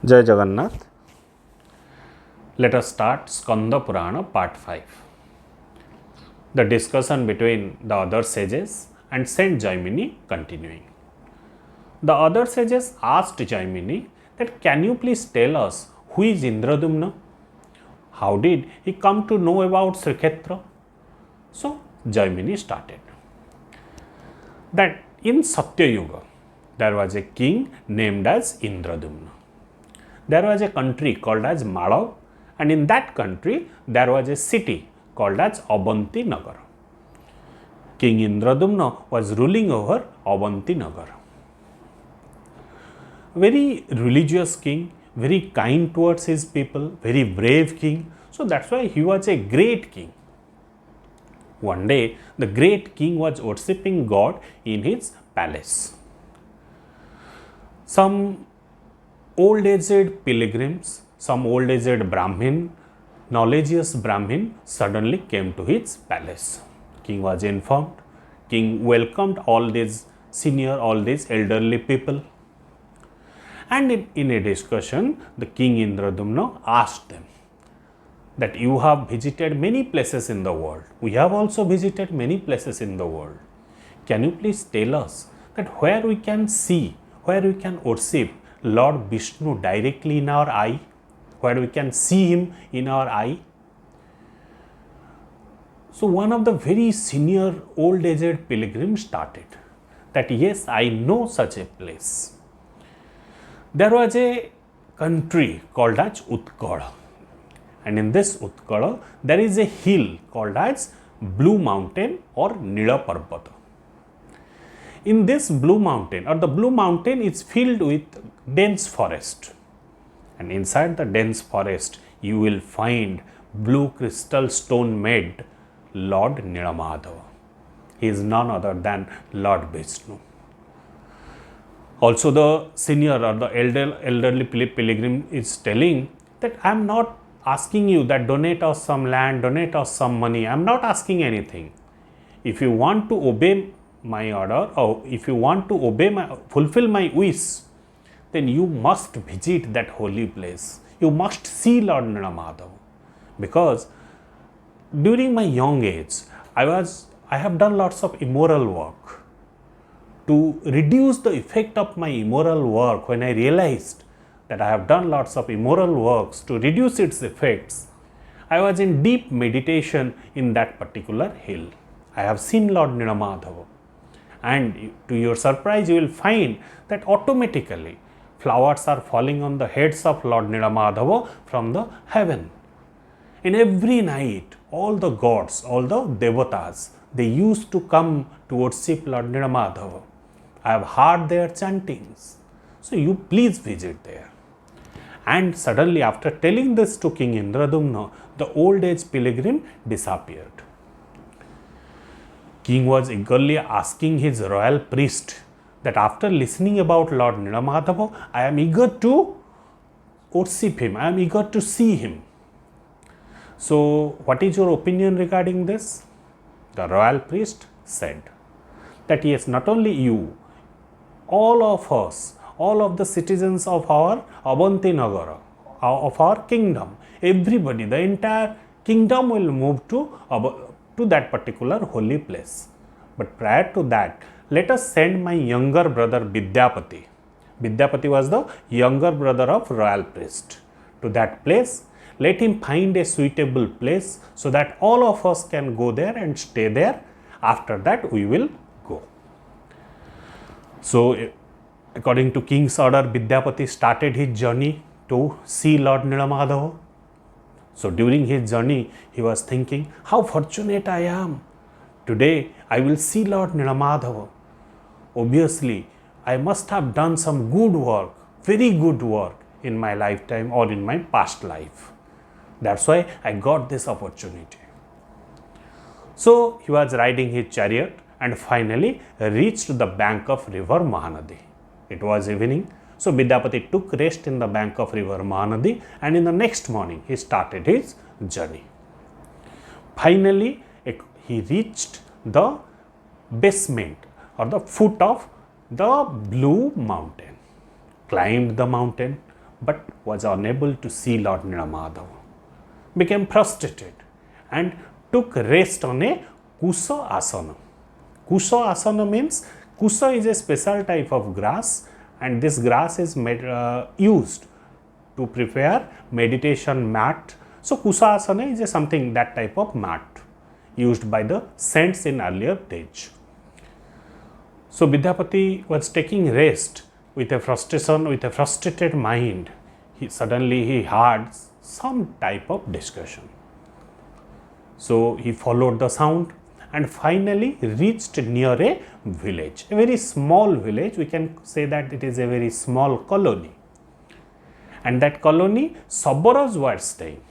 Jai Jagannath. Let us start Skanda Purana Part 5. The discussion between the other sages and Saint Jaimini continuing. The other sages asked Jaimini that, can you please tell us who is Indradyumna? How did he come to know about Srikshetra? So Jaimini started that in Satya Yuga there was a king named as Indradyumna. There was a country called as Malav, and in that country there was a city called as Avanti Nagar. King Indradyumna was ruling over Avanti Nagar. Very religious king, very kind towards his people, very brave king. So that's why he was a great king. One day the great king was worshipping God in his palace. Some old-aged pilgrims, some old-aged Brahmin, knowledgeous Brahmin suddenly came to his palace. King was informed. King welcomed all these senior, all these elderly people. And in a discussion, the king Indradyumna asked them that you have visited many places in the world. We have also visited many places in the world. Can you please tell us that where we can see, where we can worship Lord Vishnu directly in our eye, where we can see him in our eye? So one of the very senior old-aged pilgrims started that, yes, I know such a place. There was a country called as Utkala, and in this Utkala there is a hill called as Blue Mountain or Nila Parvata. In this Blue Mountain, or the Blue Mountain is filled with dense forest, and inside the dense forest you will find blue crystal stone made Lord Nilamadhava. He is none other than Lord Vishnu. Also the senior or the elderly pilgrim is telling that I am not asking you that donate us some land, donate us some money. I am not asking anything. If you want to obey my order, or if you want to fulfill my wish, then you must visit that holy place. You must see Lord Nilamadhava. Because during my young age, I have done lots of immoral work. To reduce the effect of my immoral work, when I realized that I have done lots of immoral works, to reduce its effects, I was in deep meditation in that particular hill. I have seen Lord Nilamadhava. And to your surprise, you will find that automatically flowers are falling on the heads of Lord Nilamadhava from the heaven. And every night, all the gods, all the devatas, they used to come to worship Lord Nilamadhava. I have heard their chantings. So you please visit there. And suddenly, after telling this to King Indradyumna, the old-age pilgrim disappeared. King was eagerly asking his royal priest that after listening about Lord Nilamadhava, I am eager to worship him, I am eager to see him. So what is your opinion regarding this? The royal priest said that, yes, not only you, all of us, all of the citizens of our Avanti Nagara, of our kingdom, everybody, the entire kingdom will move to that particular holy place. But prior to that, let us send my younger brother Bidyapati. Bidyapati was the younger brother of royal priest. To that place, let him find a suitable place so that all of us can go there and stay there. After that, we will go. So according to king's order, Bidyapati started his journey to see Lord Nilamadhava. So during his journey, he was thinking, how fortunate I am. Today, I will see Lord Nilamadhava. Obviously, I must have done some good work, very good work in my lifetime or in my past life. That's why I got this opportunity. So he was riding his chariot and finally reached the bank of river Mahanadi. It was evening. So Bidyapati took rest in the bank of river Mahanadi, and in the next morning he started his journey. Finally, he reached the basement or the foot of the Blue Mountain, climbed the mountain, but was unable to see Lord Nilamadhava, became frustrated and took rest on a Kusa asana. Kusa asana means, Kusa is a special type of grass, and this grass is used to prepare meditation mat. So Kusa asana is something, that type of mat used by the saints in earlier days. So Bidyapati was taking rest with a frustration, with a frustrated mind. Suddenly he heard some type of discussion. So he followed the sound and finally reached near a village, a very small village. We can say that it is a very small colony. And that colony, Sabaras were staying.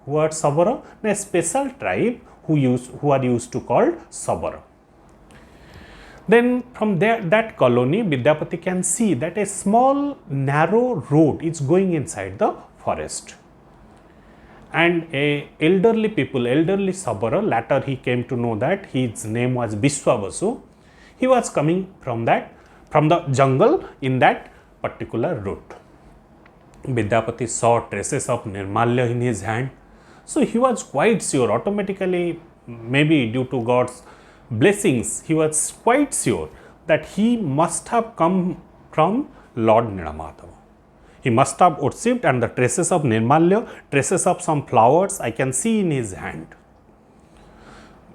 Who are Sabara? A special tribe who are used to call Sabara. Then from there, that colony, Bidyapati can see that a small narrow road is going inside the forest. And a elderly Sabara, later he came to know that his name was Biswabasu. He was coming from the jungle in that particular route. Bidyapati saw traces of Nirmalya in his hand. So he was quite sure, automatically, maybe due to God's blessings, he was quite sure that he must have come from Lord Nilamadhava. He must have worshipped, and the traces of Nirmalya, traces of some flowers I can see in his hand.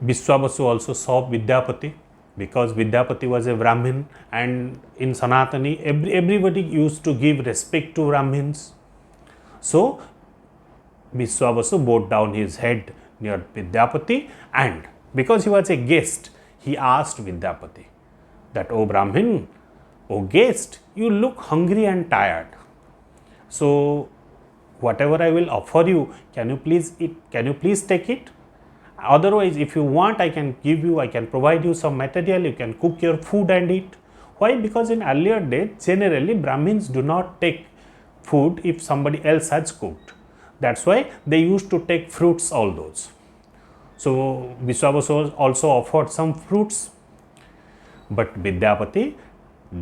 Biswabasu also saw Bidyapati, because Bidyapati was a Brahmin, and in Sanatani everybody used to give respect to Brahmins. So Biswabasu bowed down his head near Bidyapati, and because he was a guest, he asked Bidyapati that, "O Brahmin, O guest, you look hungry and tired. So whatever I will offer you, can you please take it? Otherwise, if you want, I can provide you some material, you can cook your food and eat." Why? Because in earlier days, generally Brahmins do not take food if somebody else has cooked. That's why they used to take fruits, all those. So Biswabasu also offered some fruits, but Bidyapati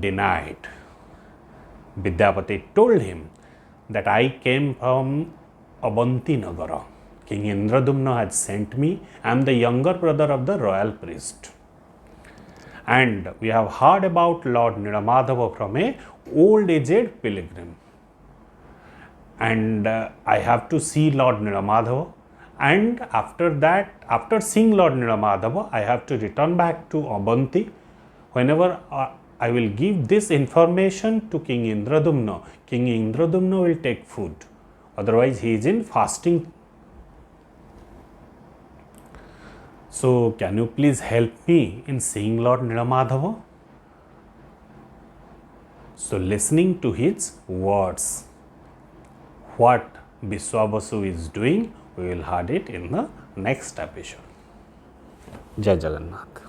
denied. Bidyapati told him that, "I came from Abanti Nagara. King Indradyumna had sent me. I am the younger brother of the royal priest. And we have heard about Lord Nilamadhava from a old aged pilgrim. And I have to see Lord Nilamadhava. And after that, after seeing Lord Nilamadhava, I have to return back to Abanti. Whenever I will give this information to King Indradyumna, King Indradyumna will take food. Otherwise, he is in fasting. So, can you please help me in seeing Lord Nilamadhava?" So, listening to his words, what Biswabasu is doing, we will hear it in the next episode. Jai Jagannath.